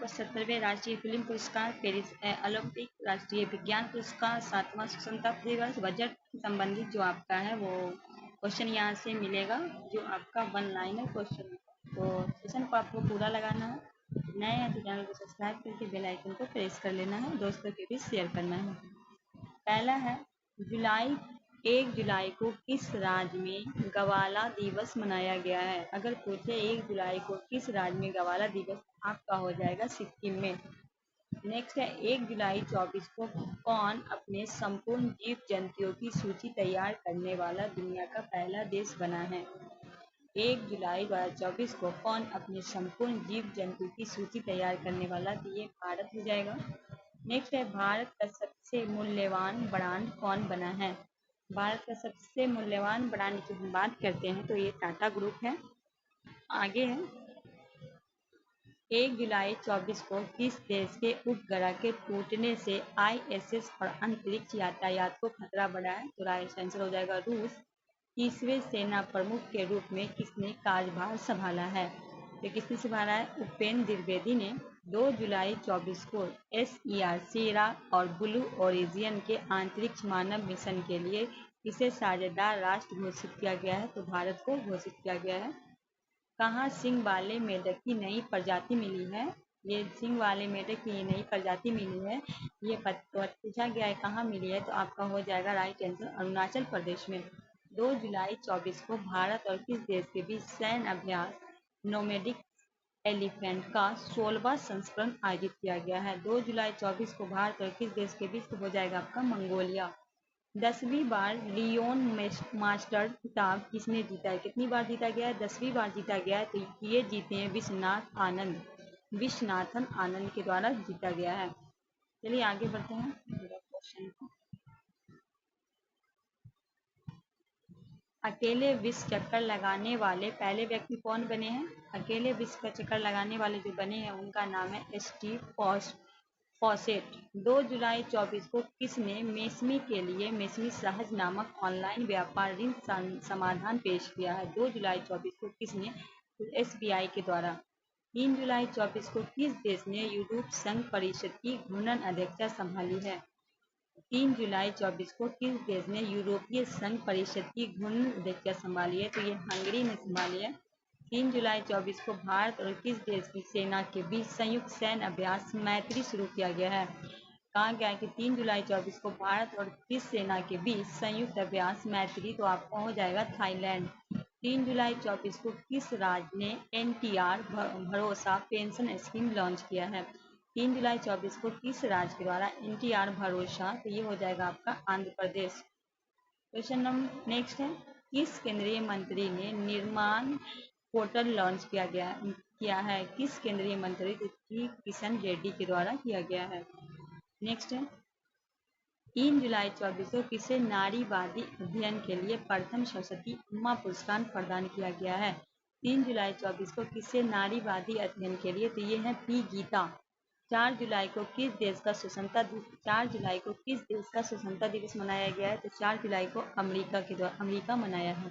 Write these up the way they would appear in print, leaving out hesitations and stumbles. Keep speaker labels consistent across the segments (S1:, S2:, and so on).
S1: 70वें राष्ट्रीय फिल्म पुरस्कार, Paris Olympic, राष्ट्रीय विज्ञान पुरस्कार, 7वां स्वतंत्रता दिवस। बजट से संबंधित जो आपका है वो क्वेश्चन यहाँ से मिलेगा, जो आपका वन लाइनर क्वेश्चन है। तो सेशन को आपको पूरा लगाना है। नए हैं तो चैनल को सब्सक्राइब करके बेल आइकन को प्रेस कर लेना है, दोस्तों के बीच शेयर करना है। पहला है, 1 जुलाई को किस राज्य में गवाला दिवस मनाया गया है? अगर पूछे 1 जुलाई को किस राज्य में गवाला दिवस, आपका हो जाएगा सिक्किम में। नेक्स्ट है, 1 जुलाई 24 को कौन अपने संपूर्ण जीव जंतुओं की सूची तैयार करने वाला दुनिया का पहला देश बना है? 1 जुलाई 2024 को कौन अपने संपूर्ण जीव जंतु की सूची तैयार करने वाला? तो ये भारत हो जाएगा। नेक्स्ट है, भारत का सबसे मूल्यवान ब्रांड कौन बना है? भारत का सबसे मूल्यवान ब्रांड की हम बात करते हैं तो ये टाटा ग्रुप है। आगे है, 1 जुलाई 24 को किस देश के उपग्रह के टूटने से ISS और अंतरिक्ष यातायात को खतरा बढ़ा है? तो राइट आंसर हो जाएगा रूस। 30वें सेना प्रमुख के रूप में किसने कार्यभार संभाला है? तो किसने संभाला है? उपेंद्र द्विवेदी ने। 2 जुलाई 24 को SER सेरा और ब्लू ओरिजिन के अंतरिक्ष मानव मिशन के लिए किसे साझेदार राष्ट्र घोषित किया गया है? तो भारत को घोषित किया गया है। कहाँ सींग वाले मेढक की नई प्रजाति मिली है? ये सींग वाले मेढक की नई प्रजाति मिली है, ये पूछा गया है कहाँ मिली है, तो आपका हो जाएगा राइट आंसर अरुणाचल प्रदेश में। 2 जुलाई 24 को भारत और किस देश के बीच सैन्य अभ्यास नोमैडिक एलिफेंट का 16वां संस्करण आयोजित किया गया है? 2 जुलाई 24 को भारत और किस देश के बीच, तो हो जाएगा आपका मंगोलिया। 10वीं बार लियोन मास्टर खिताब किसने जीता है? कितनी बार जीता गया है? 10वीं बार जीता गया है। तो ये जीते हैं विश्वनाथन आनंद के द्वारा जीता गया है। चलिए आगे बढ़ते हैं क्वेश्चन को। अकेले विश्व चक्कर लगाने वाले पहले व्यक्ति कौन बने हैं? अकेले विश्व का चक्कर लगाने वाले जो बने हैं उनका नाम है स्टीव फॉसेट। 2 जुलाई 24 को किसने मेसमी के लिए मेसमी सहज नामक ऑनलाइन व्यापार ऋण समाधान पेश किया है? 2 जुलाई 24 को किसने? SBI के द्वारा। 3 जुलाई 24 को किस देश ने यूरोप संघ परिषद की घूर्णन अध्यक्षता संभाली है? 3 जुलाई 24 को किस देश ने यूरोपीय संघ परिषद की घूर्णन अध्यक्षता संभाली है? तो ये हंगरी ने संभाली है। 3 जुलाई 24 को भारत और किस देश की सेना के बीच संयुक्त सैन्य अभ्यास मैत्री शुरू किया गया है? कहा गया है कि 3 जुलाई 24 को भारत और किस सेना के बीच संयुक्त अभ्यास मैत्री, तो आपका हो जाएगा थाईलैंड। 3 जुलाई 24 को किस राज्य ने NTR भरोसा पेंशन स्कीम लॉन्च किया है? 3 जुलाई 24 को किस राज्य के द्वारा NTR भरोसा, तो ये हो जाएगा आपका Andhra Pradesh. Question number next है, किस केंद्रीय मंत्री ने निर्माण पोर्टल लॉन्च किया है? किस केंद्रीय मंत्री? किशन रेड्डी के द्वारा किया गया है। नेक्स्ट है, 3 जुलाई 24 को किसे नारीवादी अध्ययन के लिए प्रथम सरस्वती उम्मा पुरस्कार प्रदान किया गया है? 3 जुलाई 24 को किसे नारीवादी अध्ययन के लिए, तो ये है P गीता। 4 जुलाई को किस देश का स्वतंत्रता दिवस मनाया गया है? तो 4 जुलाई को अमेरिका मनाया है।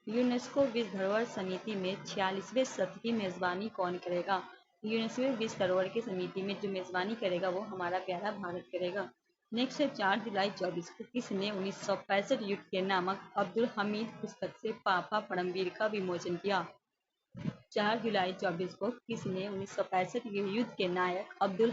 S1: यूनेस्को विश्व धरोहर समिति में 46वें सत्र की मेजबानी कौन करेगा? यूनेस्को विश्व धरोहर की समिति में जो मेजबानी करेगा वो हमारा प्यारा भारत करेगा। नेक्स्ट है, 4 जुलाई 24 को किसने 1965 युद्ध के नामक अब्दुल हमीद पुस्तक से पापा परमवीर का विमोचन किया? 4 जुलाई 24 को किसने 1965 युद्ध के नायक अब्दुल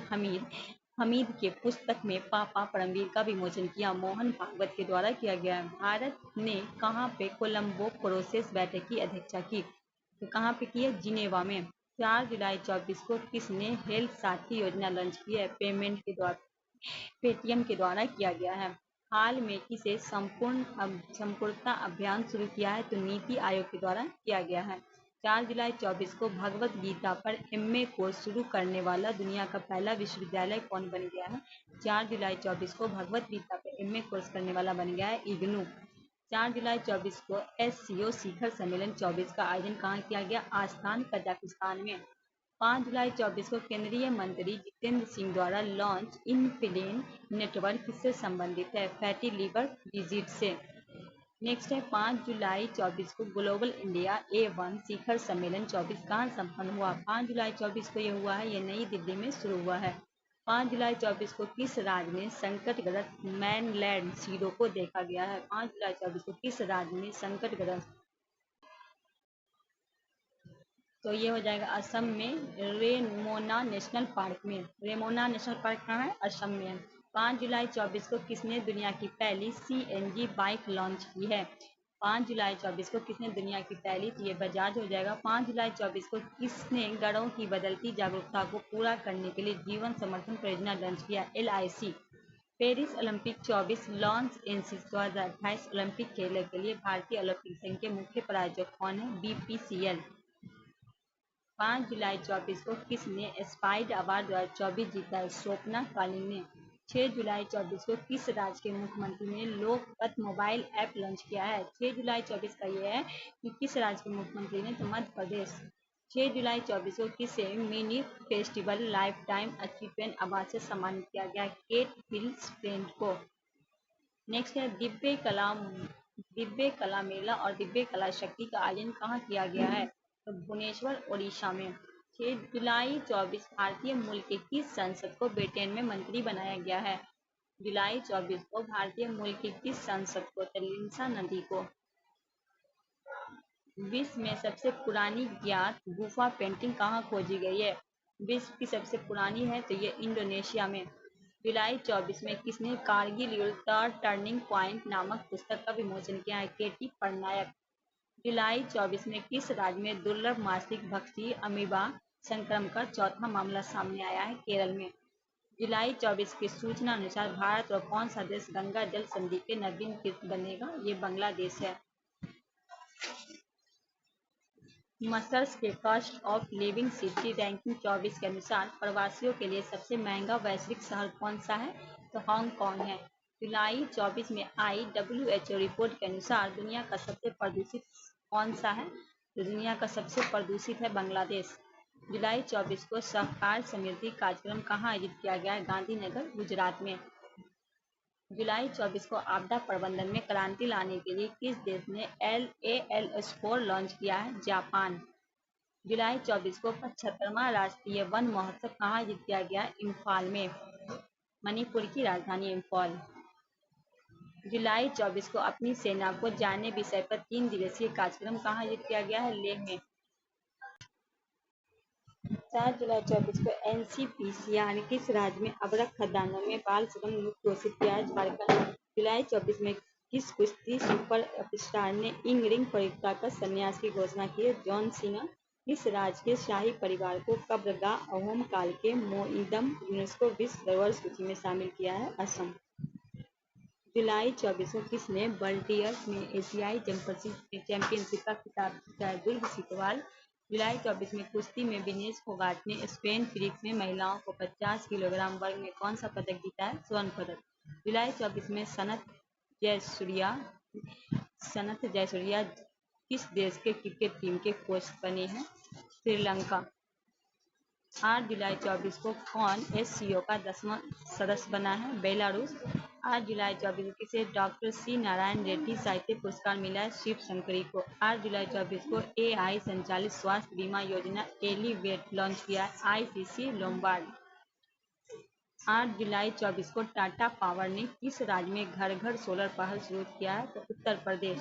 S1: हमीद के पुस्तक में पापा परमवीर का विमोचन किया? मोहन भागवत के द्वारा किया गया। भारत ने कहाँ पे कोलंबो प्रोसेस बैठक की अध्यक्षता की? तो कहाँ पे की है? जिनेवा में। 4 जुलाई 24 को किसने हेल्थ साथी योजना लॉन्च की है? पेटीएम के द्वारा किया गया है। हाल में किसे संपूर्णता अभियान शुरू किया है? तो नीति आयोग के द्वारा किया गया है। 4 जुलाई 24 को भगवत गीता पर MA कोर्स शुरू करने वाला दुनिया का पहला विश्वविद्यालय कौन बन गया है? 4 जुलाई 24 को भगवत गीता पर MA कोर्स करने वाला बन गया है इग्नू। 4 जुलाई 24 को SCO शिखर सम्मेलन 24 का आयोजन कहाँ किया गया? आस्थान कजाकिस्तान में। 5 जुलाई 24 को केंद्रीय मंत्री जितेंद्र सिंह द्वारा लॉन्च इनफिलीन नेटवर्क किससे संबंधित है? फैटी लिवर डिजीज से। नेक्स्ट है 5 जुलाई 24 को ग्लोबल इंडिया A1 शिखर सम्मेलन 24 कहाँ संपन्न हुआ। 5 जुलाई 24 को ये हुआ है, ये नई दिल्ली में शुरू हुआ है। 5 जुलाई 24 को किस राज्य में संकटग्रस्त मैनलैंड शीरों को देखा गया है। 5 जुलाई 24 को किस राज्य में संकटग्रस्त, तो ये हो जाएगा असम में रेमोना नेशनल पार्क में। रेमोना नेशनल पार्क कहाँ है, असम में है। 5 जुलाई 24 को किसने दुनिया की पहली CNG बाइक लॉन्च की है। 5 जुलाई 24 को किसने दुनिया की पहली, तो ये बजाज हो जाएगा। 5 जुलाई 24 को किसने गड़ों की बदलती जागरूकता को पूरा करने के लिए जीवन समर्थन परियोजना लॉन्च किया, LIC। Paris Olympic 24 launch in 2028 Olympic खेलों के लिए भारतीय ओलंपिक संघ के मुख्य प्रायोजक कौन है, BPCL। 5 जुलाई 24 को किसने स्पाइड अवार्ड 2024 जीता है, स्वप्ना कालिंग ने। 6 जुलाई 24 को किस राज्य के मुख्यमंत्री ने लोकपथ मोबाइल ऐप लॉन्च किया है। 6 जुलाई 24 का ये है कि किस राज्य के मुख्यमंत्री ने, तो मध्य प्रदेश। 6 जुलाई 24 को किसे mini festival life time achievement award से सम्मानित किया गया, केट विल्सफ्रेंड को। नेक्स्ट है दिव्य कला मेला और दिव्य कला शक्ति का आयोजन कहाँ किया गया है, तो भुवनेश्वर ओडिशा में। 6 जुलाई 24 भारतीय मूल के किस सांसद को ब्रिटेन में मंत्री बनाया गया है। जुलाई 24 को भारतीय मूल की किस सांसद को, लिंसा नदी को। विश्व में सबसे पुरानी ज्ञात गुफा पेंटिंग कहाँ खोजी गई है। विश्व की सबसे पुरानी है, तो ये इंडोनेशिया में। जुलाई 24 में किसने कारगिल युद्ध द टर्निंग पॉइंट नामक पुस्तक का विमोचन किया है, KT पटनायक। जुलाई 24 में किस राज्य में दुर्लभ मासिक भक्षी अमीबा संक्रमण का चौथा मामला सामने आया है, केरल में। जुलाई 24 की सूचना अनुसार भारत और कौन सा देश गंगा जल संधि के नवीन किस्त बनेगा, ये बांग्लादेश है। मसर्स के cost of living city ranking 24 के अनुसार प्रवासियों के लिए सबसे महंगा वैश्विक शहर कौन सा है, तो हांगकांग है। जुलाई 24 में आई WHO रिपोर्ट के अनुसार दुनिया का सबसे प्रदूषित कौन सा है, तो दुनिया का सबसे प्रदूषित है बांग्लादेश। जुलाई 24 को सहकार समृद्धि कार्यक्रम कहाँ आयोजित किया गया है, गांधीनगर गुजरात में। जुलाई 24 को आपदा प्रबंधन में क्रांति लाने के लिए किस देश ने LALS4 लॉन्च किया है, जापान। जुलाई 24 को 75वां राष्ट्रीय वन महोत्सव कहाँ आयोजित किया गया है, इम्फाल में। मणिपुर की राजधानी इम्फाल। जुलाई 24 को अपनी सेना को जाने विषय पर 3 दिवसीय कार्यक्रम कहाँ आयोजित किया गया है, लेह में। 4 जुलाई 24 को NCPC यानी किस राज्य में अवरक्त खदानों में बाल श्रम मुक्त घोषित किया है, झारखंड। जुलाई 24 में किस कुश्ती सुपर स्टार ने इंग रिंग प्रतियोगिता का संन्यास की घोषणा की है, जॉन सीना। किस राज्य के शाही परिवार को कब्रगाह अहोम काल के मोइदम यूनेस्को विश्व धरोहर सूची में शामिल किया है, असम। जुलाई 24 को किसने बल्टियर्स में एशियाई चैंपियनशिप का खिताब जीता है, दुर्ग सितवाल। जुलाई 24 में कुश्ती में विनेश फोगाट ने स्पेन प्रिक्स में महिलाओं को 50 किलोग्राम वर्ग में कौन सा पदक जीता है, स्वर्ण पदक। जुलाई 24 में सनत जयसूर्या किस देश के क्रिकेट टीम के कोच बने हैं, श्रीलंका। 8 जुलाई 24 को कौन SCO का 10वां सदस्य बना है, बेलारूस। 8 जुलाई 24 को किसे डॉक्टर C नारायण रेड्डी साहित्य पुरस्कार मिला है, शिव शंकरी को। 8 जुलाई 24 को AI संचालित स्वास्थ्य बीमा योजना एलिवेट लॉन्च किया है, ICC लोम्बार्ड। 8 जुलाई 24 को टाटा पावर ने किस राज्य में घर घर सोलर पहल शुरू किया है, तो उत्तर प्रदेश।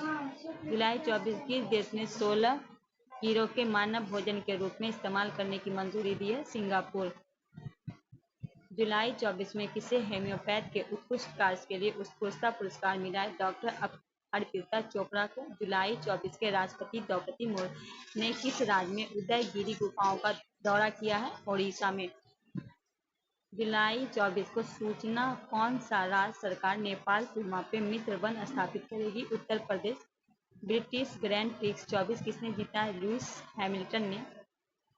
S1: जुलाई 24 किस देश ने 16 हीरो के मानव भोजन के रूप में इस्तेमाल करने की मंजूरी दी है, सिंगापुर। जुलाई 24 में किसे होम्योपैथ के उत्कृष्ट कार्य के लिए उत्कृष्टता पुरस्कार मिला है, डॉक्टर अर्पिता चोपड़ा को। जुलाई 24 के राष्ट्रपति द्रौपदी मुर्मू ने किस राज्य में उदयगिरी गुफाओं का दौरा किया है, ओडिशा में। जुलाई 24 को सूचना कौन सा राज्य सरकार नेपाल सीमा पे मित्र वन स्थापित करेगी, Uttar Pradesh. British grand prix 24 किसने जीता है, लुइस हैमिल्टन ने।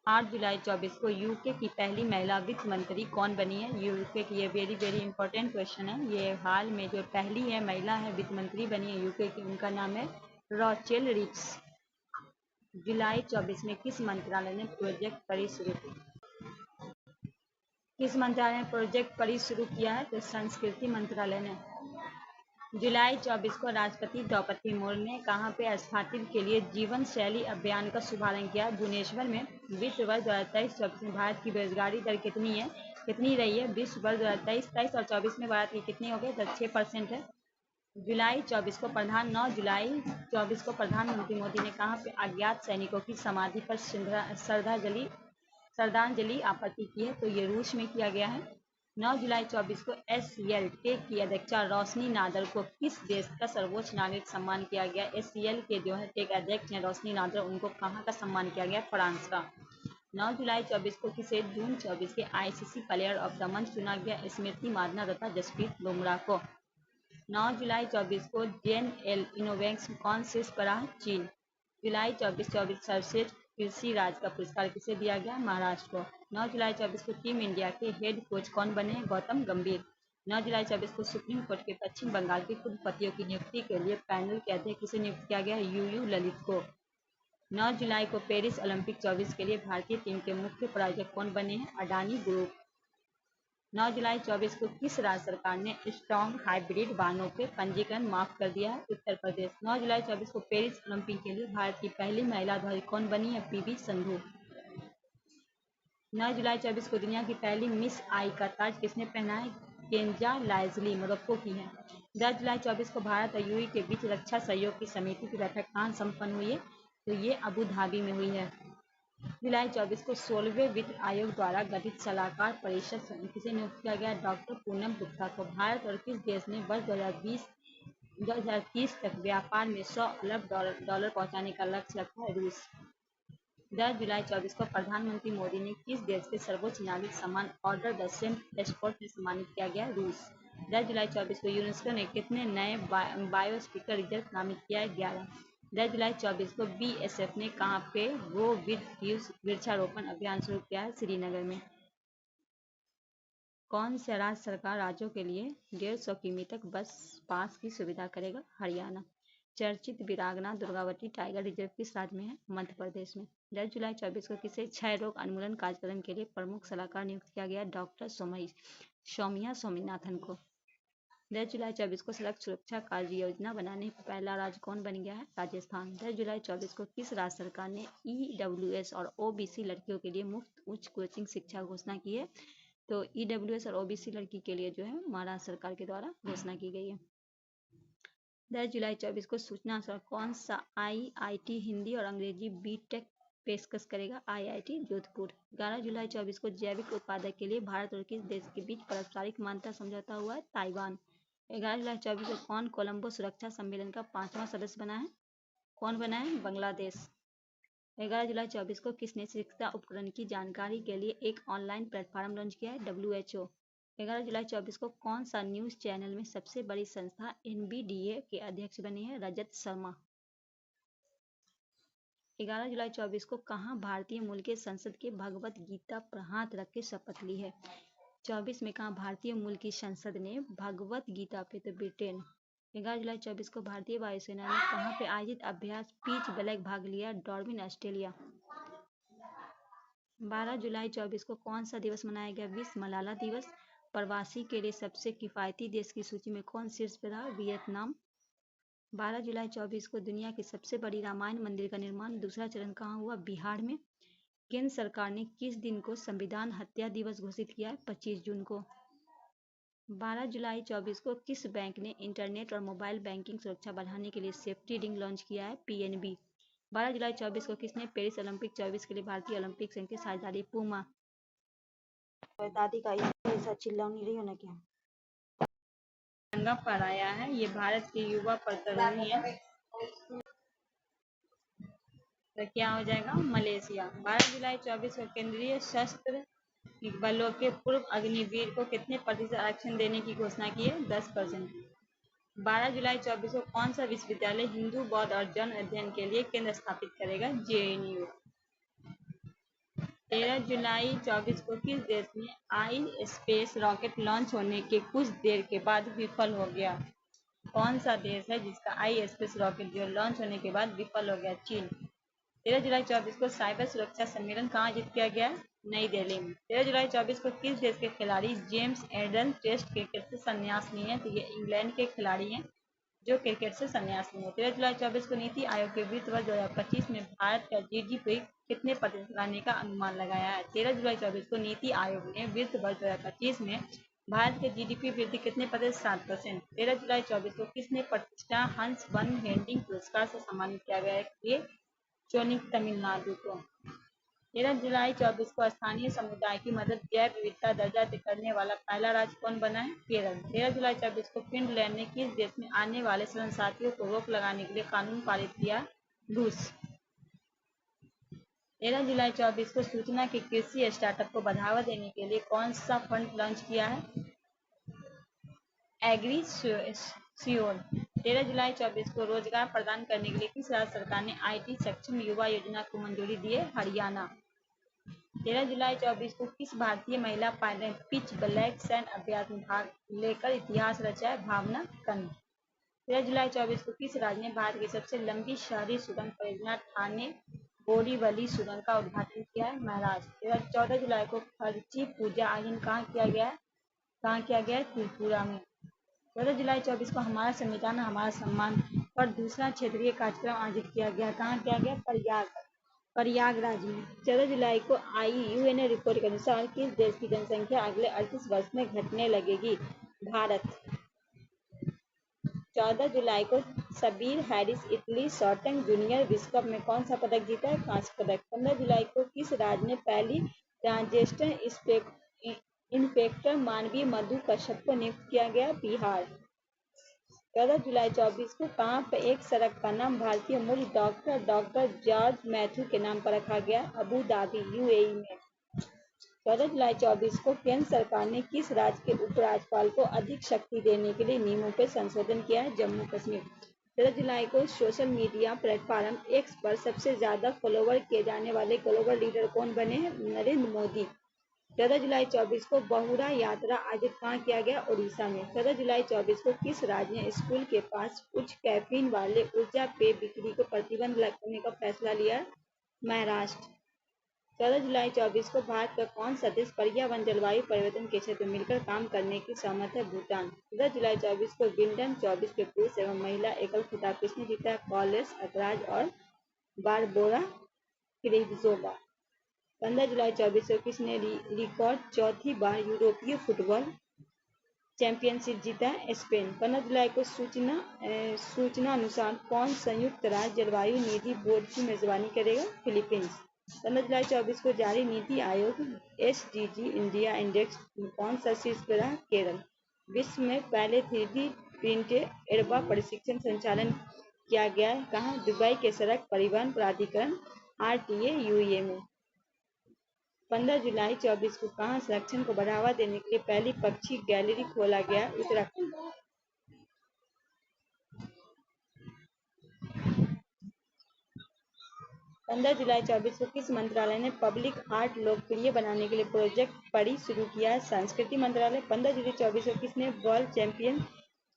S1: 8 जुलाई 24 को यूके की पहली महिला वित्त मंत्री कौन बनी है, यूके की, ये वेरी वेरी इंपॉर्टेंट क्वेश्चन है। ये हाल में जो पहली है महिला है वित्त मंत्री बनी है यूके की, उनका नाम है रॉचेल रिक्स। जुलाई 24 में किस मंत्रालय ने प्रोजेक्ट परी शुरू की, किस मंत्रालय ने प्रोजेक्ट परी शुरू किया है, तो संस्कृति मंत्रालय ने। जुलाई 24 को राष्ट्रपति द्रौपदी मुर्मू ने कहाँ पे स्थापित के लिए जीवन शैली अभियान का शुभारंभ किया? भुवनेश्वर में। विश्व वर्ष 2023-24 में भारत की बेरोजगारी दर कितनी रही है? विश्व वर्ष 2023 और 24 में भारत की कितनी हो गई? 6% है। 9 जुलाई 24 को प्रधानमंत्री मोदी ने कहाँ पे अज्ञात सैनिकों की समाधि पर श्रद्धांजलि अर्पित की है? तो ये रूस में किया गया है। 9 जुलाई 24 को SCL टेक की अध्यक्षा रोशनी नादर को किस देश का सर्वोच्च नागरिक सम्मान किया गया? SCL के जो है टेक अध्यक्ष हैं रोशनी नादर, उनको कहाँ का सम्मान किया गया? फ्रांस का। 9 जुलाई 24 को किसे जून 24 के ICC player of the month चुना गया? स्मृति मांधाना तथा जसप्रीत बुमराह को। 9 जुलाई 24 को JNL इनोवेक्स कौन शीर्ष पर रहा? चीन। जुलाई 24 सर्वश्रेष्ठ कृषि राज्य का पुरस्कार किसे दिया गया? महाराष्ट्र को। 9 जुलाई 24 को टीम इंडिया के हेड कोच कौन बने हैं? गौतम गंभीर। 9 जुलाई 24 को सुप्रीम कोर्ट के पश्चिम बंगाल के कुलपतियों की नियुक्ति के लिए पैनल के अध्यक्ष किसे नियुक्त किया गया? UU ललित को। 9 जुलाई को पेरिस ओलंपिक 24 के लिए भारतीय टीम के मुख्य प्रायोजक कौन बने हैं? अडानी ग्रुप। 9 जुलाई 24 को किस राज्य सरकार ने स्ट्रॉन्ग हाइब्रिड वाहनों के पंजीकरण माफ कर दिया है? उत्तर प्रदेश। 9 जुलाई 24 को पेरिस ओलंपिक के लिए भारत की पहली महिला ध्वज कौन बनी है? PV संधू। 9 जुलाई 24 को दुनिया की पहली मिस आई का ताज किसने पहना है? केंजा लाइजली मोरक्को की है। 10 जुलाई 24 को भारत और UAE के बीच रक्षा सहयोग की समिति की बैठक कहाँ संपन्न हुई है? तो ये अबू धाबी में हुई है। जुलाई 24 को 16वें वित्त आयोग द्वारा गठित सलाहकार परिषद किसे नियुक्त किया गया? डॉक्टर पूनम गुप्ता को। भारत और किस देश ने वर्ष 2030 तक व्यापार में $100 अरब पहुंचाने का लक्ष्य रखा है? रूस। 10 जुलाई 24 को प्रधानमंत्री मोदी ने किस देश के सर्वोच्च नागरिक सम्मान ऑर्डर द सेंट एस्पोर्ट से सम्मानित किया गया? रूस। 10 जुलाई 24 को यूनेस्को ने कितने नए बायोस्फीयर रिजर्व नामित किया है? 11। 10 जुलाई 24 को BSF ने कहाँ पे गो विद यूज वृक्षारोपण अभियान शुरू किया है? श्रीनगर में। कौन सा राज्य सरकार राज्यों के लिए 150 किमी तक बस पास की सुविधा करेगा? हरियाणा। चर्चित वीरांगना दुर्गावती टाइगर रिजर्व किस राज्य में है? मध्य प्रदेश में। 10 जुलाई 24 को किसे क्षय रोग अन्मूलन कार्यक्रम के लिए प्रमुख सलाहकार नियुक्त किया गया? डॉक्टर सौम्या स्वामीनाथन को। 10 जुलाई 24 को सड़क सुरक्षा कार्य योजना बनाने पहला राज्य कौन बन गया है? राजस्थान। 10 जुलाई 24 को किस राज्य सरकार ने EWS और OBC लड़कियों के लिए मुफ्त उच्च कोचिंग शिक्षा घोषणा की है? तो EWS और OBC लड़की के लिए जो है महाराष्ट्र सरकार के द्वारा घोषणा की गई है। 10 जुलाई 24 को सूचना सर कौन सा IIT हिंदी और अंग्रेजी BTech पेशकश करेगा? IIT जोधपुर। 11 जुलाई 24 को जैविक उत्पादक के लिए भारत और किस देश के बीच पारस्परिक मान्यता समझौता हुआ है? ताइवान। 11 जुलाई 24 को कौन कोलंबो सुरक्षा सम्मेलन का 5वां सदस्य बना है? कौन बना है? बांग्लादेश। 11 जुलाई 24 को किसने चिकित्सा उपकरण की जानकारी के लिए एक ऑनलाइन प्लेटफॉर्म लॉन्च किया है? WHO। 11 जुलाई 24 को कौन सा न्यूज चैनल में सबसे बड़ी संस्था NBDA के अध्यक्ष बने हैं? रजत शर्मा। 11 जुलाई 24 को कहाँ भारतीय मूल के संसद के भगवत गीता पर हाथ रख के शपथ ली है? 24 में कहाँ भारतीय मूल की संसद ने भगवत गीता पे? तो ब्रिटेन। 11 जुलाई 24 को भारतीय वायुसेना ने कहाँ पे आयोजित अभ्यास पिच ब्लैक भाग लिया? Darwin Australia. 12 जुलाई 24 को कौन सा दिवस मनाया गया? विश्व मलाला दिवस। प्रवासी के लिए सबसे किफायती देश की सूची में कौन शीर्ष पर रहा? वियतनाम। 12 जुलाई 24 को दुनिया की सबसे बड़ी रामायण मंदिर का निर्माण दूसरा चरण कहाँ हुआ? बिहार में। केंद्र सरकार ने किस दिन को संविधान हत्या दिवस घोषित किया है? 25 जून को। 12 जुलाई 24 को किस बैंक ने इंटरनेट और मोबाइल बैंकिंग सुरक्षा बढ़ाने के लिए सेफ्टी रिंग लॉन्च किया है? PNB। 12 जुलाई 24 को किसने पेरिस ओलंपिक 24 के लिए भारतीय ओलंपिक संघ की साझेदारी? पूमा। दादी का ऐसा चिल्ला नहीं रही हो ना क्या? रंगा पर आया है, ये भारत के युवा प्रतिनिधि है। तो क्या हो जाएगा? मलेशिया। 12 जुलाई 24 को केंद्रीय सशस्त्र बलों के पूर्व अग्निवीर को कितने प्रतिशत आरक्षण देने की घोषणा की है? 10%। 12 जुलाई 24 को कौन सा विश्वविद्यालय हिंदू बौद्ध और जैन अध्ययन के लिए केंद्र स्थापित करेगा? JNU। 13 जुलाई 24 को किस देश में आई स्पेस रॉकेट लॉन्च होने के कुछ देर के बाद विफल हो गया? कौन सा देश है जिसका आई स्पेस रॉकेट जो लॉन्च होने के बाद विफल हो गया? चीन। 13 जुलाई 24 को साइबर सुरक्षा सम्मेलन कहाँ आयोजित किया गया? नई दिल्ली में। 13 जुलाई 24 को किस देश के खिलाड़ी जेम्स एडन टेस्ट क्रिकेट से संन्यास लिए हैं? तो ये इंग्लैंड के खिलाड़ी हैं। जो क्रिकेट से संन्यास लिए। 13 जुलाई 2024 को नीति आयोग के वित्त वर्ष 2025 में भारत का जीडीपी कितने प्रतिशत बढ़ने का अनुमान लगाया है? 13 जुलाई 2024 को नीति आयोग ने वित्त वर्ष 2025 में भारत के जीडीपी वृद्धि कितने प्रतिशत? 7%। 13 जुलाई 2024 को किसने प्रतिष्ठा हंस वन हेडिंग पुरस्कार से सम्मानित किया गया है? चोनिक तमिलनाडु को। 13 जुलाई 2024 को स्थानीय समुदाय की मदद जैव विविधता दर्जा करने वाला पहला राज्य कौन बना है? केरल। 13 जुलाई 2024 को फिनलैंड ने किस देश में आने वाले शरणार्थियों को रोक लगाने के लिए कानून पारित किया? रूस। 13 जुलाई 2024 को सूचना के कृषि स्टार्टअप को बढ़ावा देने के लिए कौन सा फंड लॉन्च किया है? एग्रीश्योर। 13 जुलाई 2024 को रोजगार प्रदान करने के लिए किस राज्य सरकार ने IT सक्षम युवा योजना को मंजूरी दी है? हरियाणा। 13 जुलाई 2024 को किस भारतीय महिला पायलट ने पिच ब्लैक सैंड अभ्यास में भाग लेकर इतिहास रचा है? भावना कंद। 13 जुलाई 2024 को किस राज्य ने भारत की सबसे लंबी शहरी सुरंग परियोजना ठाणे बोरीवली सुरंग का उद्घाटन किया है? महाराष्ट्र। 14 जुलाई को खर्ची पूजा आयोजन कहाँ किया गया है? त्रिपुरा में। 14 जुलाई 2024 को हमारा संविधान हमारा सम्मान पर दूसरा क्षेत्रीय कार्यक्रम आयोजित किया गया। कहाँ किया गया? प्रयागराज में। 14 जुलाई को यूएन रिपोर्ट के अनुसार किस देश की जनसंख्या अगले 38 वर्ष में घटने लगेगी? भारत। 14 जुलाई को Sabir Harris Italy shotgun junior विश्व कप में कौन सा पदक जीता है? कांस्य पदक। 15 जुलाई को किस राज्य ने पहली ट्रांसजेंडर इंस्पेक्टर मानवीय मधु कश्यप को नियुक्त किया गया? बिहार। 14 जुलाई 2024 को कहाँ पर एक सड़क का नाम भारतीय मूल डॉक्टर जॉर्ज मैथ्यू के नाम पर रखा गया? अबू धाबी UAE में। 14 जुलाई 2024 को केंद्र सरकार ने किस राज्य के उपराज्यपाल को अधिक शक्ति देने के लिए नियमों पर संशोधन किया है? जम्मू कश्मीर। 14 जुलाई को सोशल मीडिया प्लेटफॉर्म X पर सबसे ज्यादा फॉलोवर किए जाने वाले ग्लोबल लीडर कौन बने हैं? नरेंद्र मोदी। 14 जुलाई 2024 को बहुरा यात्रा आयोजित कहाँ किया गया? ओडिशा में। 14 जुलाई 2024 को किस राज्य ने स्कूल के पास उच्च कैफीन वाले ऊर्जा पेय बिक्री को प्रतिबंध लगाने का फैसला लिया? महाराष्ट्र। 14 जुलाई 2024 को भारत का कौन सा देश पर्यावरण जलवायु परिवर्तन के क्षेत्र में मिलकर काम करने की सहमत है? भूटान। 14 जुलाई 2024 को विंबलडन 24 के पुरुष एवं महिला एकल खिताब किसने जीता? कार्लोस अल्काराज और बारबोरा क्रिजोवा। 15 जुलाई 2024 को किसने रिकॉर्ड चौथी बार यूरोपीय फुटबॉल चैंपियनशिप जीता? स्पेन। 15 जुलाई को सूचना अनुसार कौन संयुक्त राज्य जलवायु निधि बोर्ड की मेजबानी करेगा? फिलीपींस। 15 जुलाई 2024 को जारी NITI Aayog SDG India index में कौन सा शीर्ष पर रहा? केरल। विश्व में पहले 3D प्रिंटेड एरबा प्रशिक्षण संचालन किया गया है कहाँ? दुबई के सड़क परिवहन प्राधिकरण RTA UAE में। 15 जुलाई 2024 को कहाँ संरक्षण को बढ़ावा देने के लिए पहली पक्षी गैलरी खोला गया? उत्तराखंड। 15 जुलाई 2024 को किस मंत्रालय ने पब्लिक आर्ट लोकप्रिय बनाने के लिए प्रोजेक्ट परी शुरू किया है? संस्कृति मंत्रालय। 15 जुलाई 2024 को किसने वर्ल्ड चैंपियन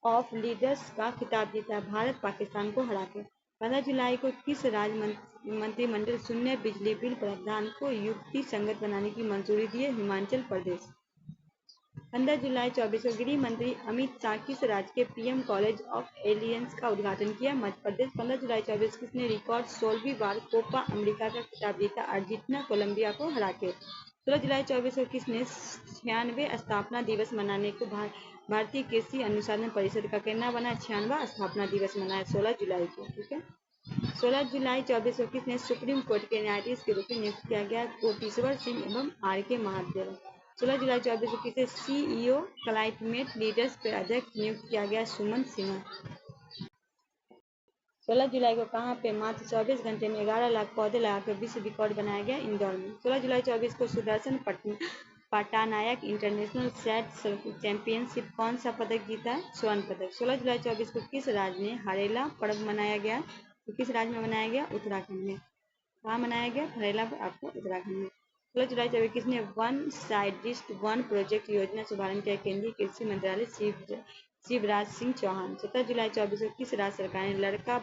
S1: ऑफ लीडर्स का खिताब जीता है? भारत पाकिस्तान को हराकर। 15 जुलाई को किस राज्य मंत्रिमंडल शून्य बिजली बिल प्रावधान को युक्ति संगत बनाने की मंजूरी दी है? हिमाचल प्रदेश। 15 जुलाई 2024 को गृह मंत्री अमित शाह किस राज्य के PM कॉलेज ऑफ एलियंस का उद्घाटन किया? मध्य प्रदेश। 15 जुलाई 2024 किसने रिकॉर्ड 16वीं बार कोपा अमेरिका का खिताब जीता? अर्जेंटीना कोलंबिया को हराकर। 16 जुलाई 2024 को किसने 96वें स्थापना दिवस मनाने को भारतीय कृषि अनुसंधान परिषद का कहना बना? 96वां स्थापना दिवस मनाया 16 जुलाई को। ठीक है। 16 जुलाई 2024 को किसने सुप्रीम कोर्ट के न्यायाधीश के रूप में नियुक्त किया गया? कोटेश्वर सिंह एवं RK महादेवन। 16 जुलाई 2024 को किसे CEO क्लाइमेट लीडर्स पर अध्यक्ष नियुक्त किया गया? सुमन सिन्हा। 16 जुलाई को कहाँ पे मात्र 24 घंटे में 11 लाख पौधे लगाकर विश्व रिकॉर्ड बनाया गया? इंदौर में। 16 जुलाई 2024 को सुदर्शन पट्टानायक इंटरनेशनल सैट चैंपियनशिप कौन सा पदक जीता है? स्वर्ण पदक। 16 जुलाई 2024 को किस राज्य में हरेला पर्व मनाया गया? तो किस राज्य में मनाया गया? उत्तराखंड में। कहाँ मनाया गया? हरेला आपको उत्तराखंड में। 16 जुलाई 2024 किसने वन साइडिस्ट वन प्रोजेक्ट योजना शुभारंभ किया? केंद्रीय कृषि मंत्रालय शिवराज सिंह चौहान। 17 जुलाई 2024 को किस राज्य सरकार ने लड़का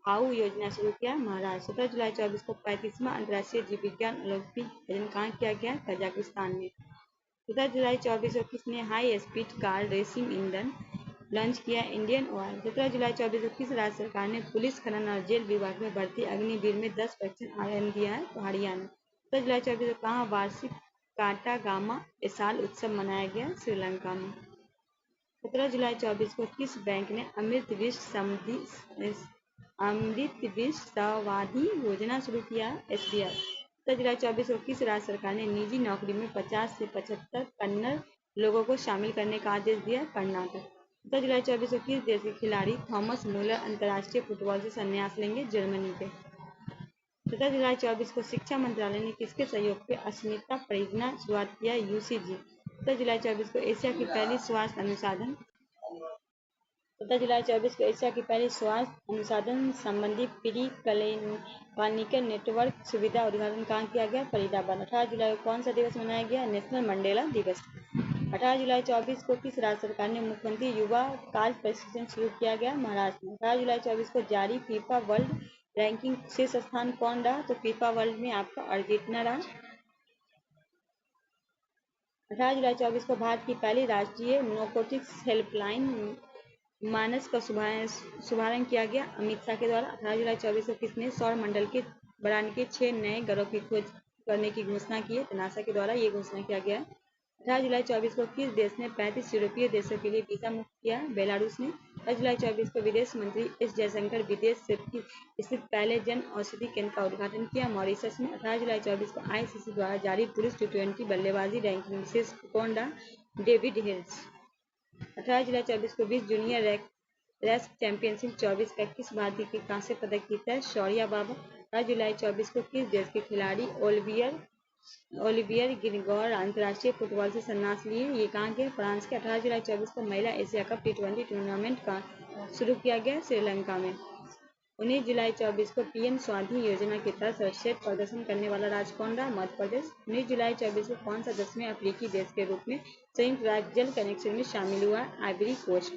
S1: भाऊ योजना शुरू किया? महाराष्ट्र। 17 जुलाई 2024 को 35वां अंतर्राष्ट्रीय जीव विज्ञान ओलंपिक आयोजन कहाँ किया गया? कजाकिस्तान में। 17 जुलाई 2024 को किसने हाई स्पीड कार रेसिंग ईंधन लॉन्च किया इंडियन ऑयल। 17 जुलाई 24 को किस राज्य सरकार ने पुलिस खनन और जेल विभाग में भर्ती अग्निवीर में 10% आरक्षण दिया है? तो हरियाणा। 17 जुलाई 24 को कहाँ वार्षिक काटा गामा एसाल उत्सव मनाया गया? श्रीलंका में। 17 जुलाई 24 को किस बैंक ने अमृत विश्व सावधि योजना शुरू किया? SBI। 17 जुलाई 24 को किस राज्य सरकार ने निजी नौकरी में 50 से 75 कन्नड़ लोगों को शामिल करने का आदेश दिया? कर्नाटक। 17 जुलाई 24 को किस देश के खिलाड़ी थॉमस मुलर अंतर्राष्ट्रीय फुटबॉल से संन्यास लेंगे? जर्मनी के। 17 जुलाई 24 को शिक्षा मंत्रालय ने किसके सहयोग से अस्मिता परियोजना शुरुआत किया? UCG। 17 जुलाई 24 को एशिया की पहली स्वास्थ्य अनुसंधान 17 जुलाई 24 को एशिया की पहली स्वास्थ्य अनुसंधान संबंधी प्री क्लिनिकल नेटवर्क सुविधा उद्घाटन कहाँ किया गया? फरीदाबाद। 18 जुलाई को कौन सा दिवस मनाया गया? नेशनल मंडेला दिवस। 18 जुलाई 24 को किस राज्य सरकार ने मुख्यमंत्री युवा कार्य प्रशिक्षण शुरू किया गया? महाराष्ट्र में। 18 जुलाई 24 को जारी फीफा वर्ल्ड रैंकिंग शीर्ष स्थान कौन रहा? तो फीफा वर्ल्ड में आपका अर्जेंटीना रहा। 18 जुलाई 24 को भारत की पहली राष्ट्रीय नारकोटिक्स हेल्पलाइन मानस का शुभारंभ किया गया अमित शाह के द्वारा। 18 जुलाई 24 को किसने सौर मंडल के बढ़ाने के 6 नए ग्रहों की खोज करने की घोषणा की है? तो नासा के द्वारा ये घोषणा किया गया है। 18 जुलाई 24 को किस देश ने 35 यूरोपीय देशों के लिए वीजा मुक्त किया? बेलारूस ने। 18 जुलाई 24 को विदेश मंत्री एस जयशंकर विदेश स्थित पहले जन औषधि केंद्र का उद्घाटन किया मॉरिशस में। 18 जुलाई 24 को ICC द्वारा जारी पुरुष T20 बल्लेबाजी रैंकिंग में शीर्ष कौन रहा? डेविड हेल्स। 18 जुलाई 24 को विश्व जूनियर रेस चैंपियनशिप 24 का किस भारतीय के कांस्य पदक जीता है? शौर्या बाबा। 18 जुलाई 24 को किस देश के खिलाड़ी ओलिवियर गिरगौर अंतर्राष्ट्रीय फुटबॉल से संन्यास लिए? ये कहाँ के? फ्रांस के। 18 जुलाई 24 को महिला एशिया कप T20 टूर्नामेंट का शुरू किया गया श्रीलंका में। 19 जुलाई 24 को PM स्वाधि योजना के तहत सर्वश्रेष्ठ प्रदर्शन करने वाला राज्य कौन रहा? मध्य प्रदेश। 19 जुलाई 24 को कौन सा 10वें अफ्रीकी देश के रूप में संयुक्त राज्य जल कनेक्शन में शामिल हुआ? Ivory coast.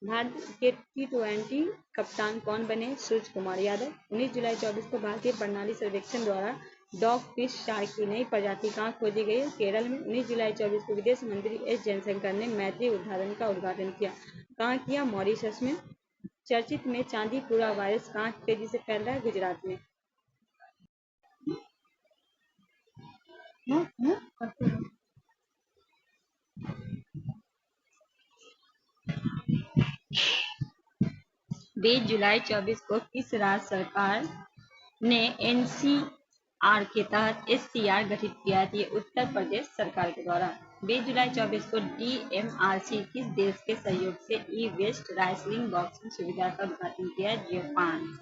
S1: भारत के T20 कप्तान कौन बने? सूर्य कुमार यादव। 19 जुलाई 24 को भारतीय प्रणाली सर्वेक्षण द्वारा डॉग फिश शार्क की नई प्रजाति कहाँ खोजी गई? केरल में। 19 जुलाई 24 को विदेश मंत्री एस जयशंकर ने मैत्री उद्यान का उद्घाटन किया। कहाँ किया? मॉरिशस में। चर्चित में चांदीपुरा वायरस कहाँ तेजी से फैल रहा है? गुजरात में। 20 जुलाई 24 को किस राज्य सरकार ने NCR के तहत SCR गठित किया था? उत्तर प्रदेश सरकार के द्वारा। 20 जुलाई 24 को DMRC किस देश के सहयोग से ई-वेस्ट राइसलिंग बॉक्सिंग सुविधा का उद्घाटन किया? जापान।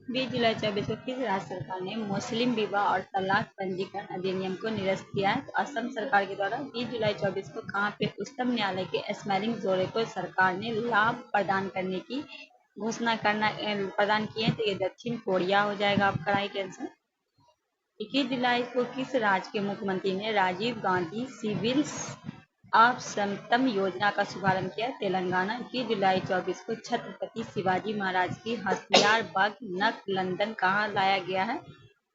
S1: 20 जुलाई 24 को किस राज्य सरकार ने मुस्लिम विवाह और तलाक पंजीकरण अधिनियम को निरस्त किया है? तो असम सरकार के द्वारा। 20 जुलाई 24 को कहाँ पे उच्चतम न्यायालय के स्मैरिंग जोड़े को सरकार ने लाभ प्रदान करने की घोषणा प्रदान की है? तो ये दक्षिण कोरिया हो जाएगा आपका राइट आंसर। 21 जुलाई को किस राज्य के मुख्यमंत्री ने राजीव गांधी सिविल समतम योजना का शुभारंभ किया? तेलंगाना। 21 जुलाई 24 को छत्रपति शिवाजी महाराज की हथियारबंद नख कहाँ लाया गया है?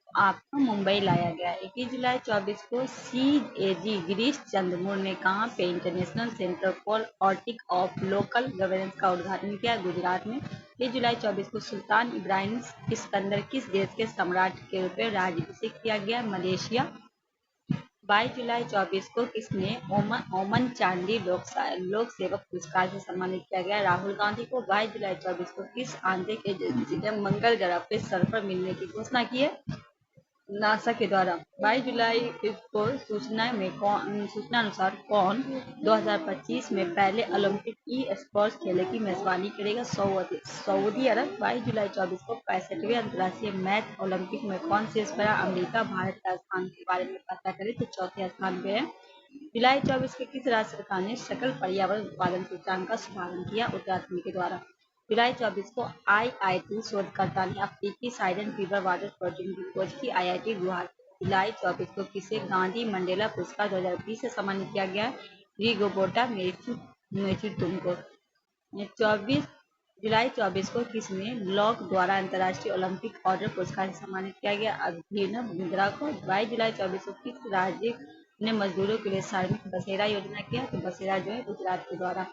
S1: आपका मुंबई लाया गया है। 21 जुलाई 24 को CAG गिरीश चंद्र मुर्मू ने कहाँ पे international centre for audit of local governance का उद्घाटन किया? गुजरात में। 21 जुलाई 24 को सुल्तान इब्राहिम सिकंदर किस देश के सम्राट के रूप में राज्याभिषेक किया गया? मलेशिया। 22 जुलाई 24 को किसने ओमन चांदी लोक सेवक पुरस्कार से सम्मानित किया गया? राहुल गांधी को। 22 जुलाई 24 को किस आंतरिक एजेंसी ने मंगल ग्रह पे सल्फर मिलने की घोषणा की है? नासा के द्वारा। 22 जुलाई को सूचना अनुसार कौन 2025 में पहले ओलंपिक ई स्पोर्ट्स खेलों की मेजबानी करेगा? सऊदी अरब। 22 जुलाई 24 को 65वें अंतर्राष्ट्रीय मैथ ओलंपिक में कौन शीर्ष पर? अमेरिका। भारत का स्थान के बारे में पता करें तो चौथे स्थान पे है। जुलाई 24 के किस राज्य सरकार ने सकल पर्यावरण उत्पादन सूचकांक का शुभारंभ किया? उत्तराखंड के द्वारा। जुलाई 24 को IIT शोधकर्ता ने अफ्रीकी साइरन फीवर वायरस प्रोटीन की खोज की? IIT गुवाहाटी। जुलाई 24 को किसे गांधी मंडेला पुरस्कार 2020 से सम्मानित किया गया? रिगोबर्टा मेचुतुंग को। 24 जुलाई 24 को किसने लॉक द्वारा अंतर्राष्ट्रीय ओलंपिक ऑर्डर पुरस्कार से सम्मानित किया गया? अभिनव बिंद्रा को। 22 जुलाई 24 को किस राज्य ने मजदूरों के लिए श्रमिक बसेरा योजना किया, तो बसेरा जो है गुजरात के द्वारा।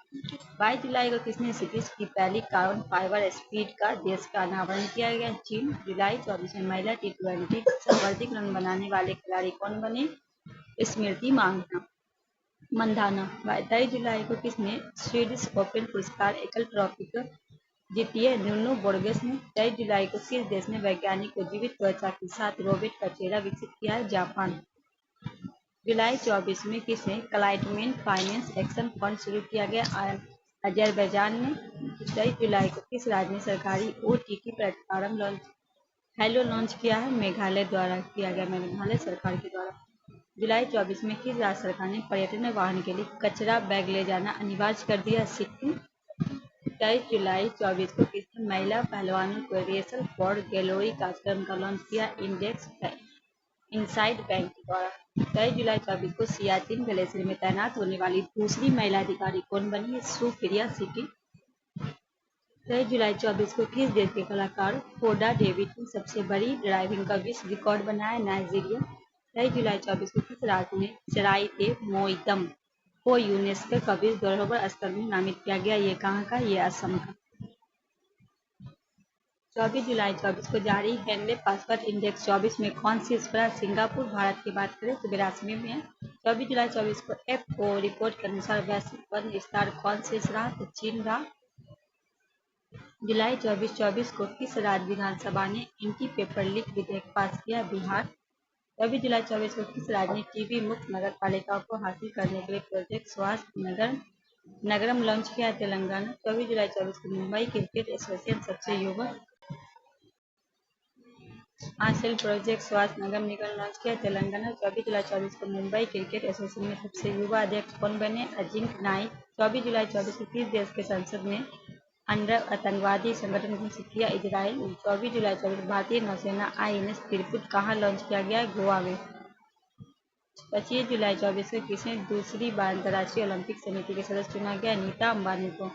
S1: 22 जुलाई को किसने सिटीज की पहली कार्बन फाइबर स्पीड का देश का अनावरण किया गया? चीन। जुलाई 24 में महिला T20 सर्वाधिक रन बनाने वाले खिलाड़ी कौन बने? स्मृति मंधाना। 23 जुलाई को किसने स्वीडिश ओपन पुरस्कार एकल ट्रॉफी को जीती है? न्यूनो बोर्गेस ने। 23 जुलाई को किस देश ने वैज्ञानिक को जीवित त्वचा के साथ रोबोट का चेहरा विकसित किया है? जापान। जुलाई 24 में किसने क्लाइमेट फाइनेंस एक्शन फंड शुरू किया गया? अजरबैजान ने। 23 जुलाई को किस राज्य ने सरकारी OTT प्लेटफॉर्म लॉन्च किया है? मेघालय द्वारा किया गया, मेघालय सरकार के द्वारा। जुलाई 24 में किस राज्य सरकार ने पर्यटन वाहन के लिए कचरा बैग ले जाना अनिवार्य कर दिया? सिक्किम। 23 जुलाई 24 को किसने महिला पहलवानों को रेसल फॉर ग्लोरी कार्यक्रम का लॉन्च किया? इनसाइड बैंक के द्वारा। 23 जुलाई 24 को सियाचिन ग्लेशियर में तैनात होने वाली दूसरी महिला अधिकारी कौन बनी? सुप्रिया सिटी। 23 जुलाई 24 को किस देश के कलाकार फोडा डेविड ने सबसे बड़ी ड्राइविंग का विश्व रिकॉर्ड बनाया? नाइजीरिया। 23 जुलाई 24 को किस राज्य ने चराइते मोइदम को यूनेस्को का विश्व धरोहर स्थल में नामित किया गया? ये कहाँ का? ये असम का। 24 जुलाई 24 को जारी हेनले पासपोर्ट इंडेक्स 24 में कौन सी स्पर्धा? सिंगापुर। भारत की बात करें तो 82 में है। 24 जुलाई 24 को FO रिपोर्ट के अनुसार वैश्विक वन विस्तार कौन से रहा? तो चीन रहा। जुलाई 24 को किस राज्य विधानसभा ने एंटी पेपर लीक विधेयक पास किया? बिहार। 24 जुलाई 24 को किस राज्य ने टीबी मुक्त नगर पालिकाओं को हासिल करने के लिए प्रोजेक्ट स्वास्थ्य नगरम लॉन्च किया? तेलंगाना। 24 जुलाई 24 को मुंबई क्रिकेट एसोसिएशन सबसे युवा आंचल प्रोजेक्ट स्वास्थ्य नगम निगम लॉन्च किया? तेलंगाना। 24 जुलाई 24 को मुंबई क्रिकेट एसोसिएशन में सबसे युवा अध्यक्ष कौन बने? अजिंक्य नाइक। 24 जुलाई 24 को किस देश के संसद ने आतंकवादी संगठन घोषित किया? इजराइल। 24 जुलाई 24 को भारतीय नौसेना INS तिरहुत कहाँ लॉन्च किया गया? गोवा में। 25 जुलाई 24 को किसने दूसरी बार अंतर्राष्ट्रीय ओलंपिक समिति के सदस्य चुना गया? नीता अंबानी को।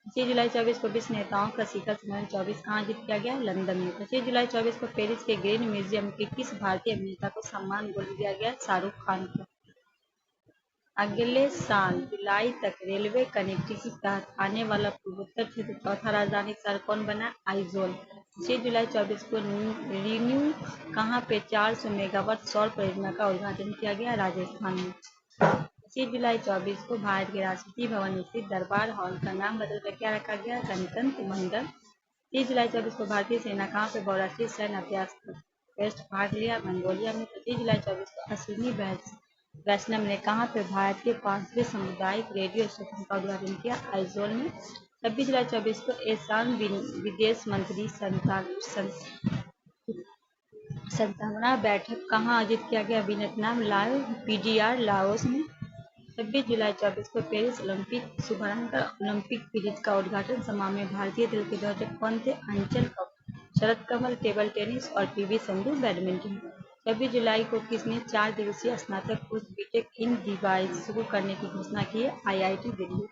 S1: 25 जुलाई 24 को विश्व नेताओं का शिखर सम्मेलन 24 कहाँ आयोजित किया गया? लंदन में। 25 जुलाई 24 को पेरिस के ग्रीन म्यूजियम के किस भारतीय अभिनेता को सम्मान गोल्ड दिया गया? शाहरुख खान को। अगले साल जुलाई तक रेलवे कनेक्टिविटी के तहत आने वाला पूर्वोत्तर क्षेत्र चौथा राजधानी शहर कौन बना? आइजोल। 6 जुलाई 24 को रिन्यू कहाँ पे 400 मेगावाट सौर परियोजना का उद्घाटन किया गया? राजस्थान में। 25 जुलाई 24 को भारत के राष्ट्रपति भवन स्थित दरबार हॉल का नाम बदलकर क्या रखा गया? गणतंत्र मंडल। 30 जुलाई 24 को भारतीय सेना कहाँ पे बहुराष्ट्रीय सैन्य अभ्यास टेस्ट भाग लिया? मंगोलिया में। 25 जुलाई 24 को अश्विनी वैष्णव ने कहाँ पे भारत के 5वें सामुदायिक रेडियो स्टेशन का उद्घाटन किया? आइजोल में। 26 जुलाई 24 को एशान विदेश मंत्री संतावना बैठक कहाँ आयोजित किया गया? वियतनाम। PDR लाओस में। 26 जुलाई 24 को पेरिस ओलंपिक शुभारंभ ओलंपिक पीरियड का उद्घाटन समारोह में भारतीय दल के ध्वजक कौन थे? अंचल शरद कमल टेबल टेनिस और PV सिंधु बैडमिंटन। 26 जुलाई को किसने 4 दिवसीय स्नातक कोर्स बीटेक इन डिवाइस शुरू करने की घोषणा की है? IIT दिल्ली।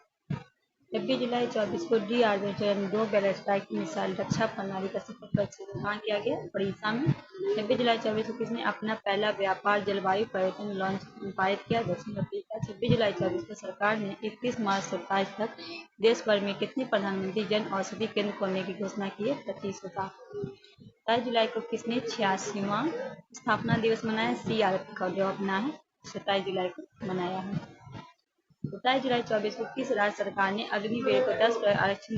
S1: 26 जुलाई 24 को DRDO चरण 2 बैलिस्टिक मिसाइल रक्षा प्रणाली का सफलतापूर्वक निर्माण किया गया ओडिशा में। 26 जुलाई 24 को किसने अपना पहला व्यापार जलवायु परिवर्तन लॉन्च पारित किया? दक्षिण अफ्रीका। 26 जुलाई 24 को सरकार ने 31 मार्च 27 तक देश भर में कितने प्रधानमंत्री जन औषधि केंद्र खोलने की घोषणा की है? 25। 27 जुलाई को किसने 86वां स्थापना दिवस मनाया? CRP का जो अपना है 27 जुलाई को मनाया है। 27 जुलाई 24 को किस राज्य सरकार ने अग्निवीर को 10% आरक्षण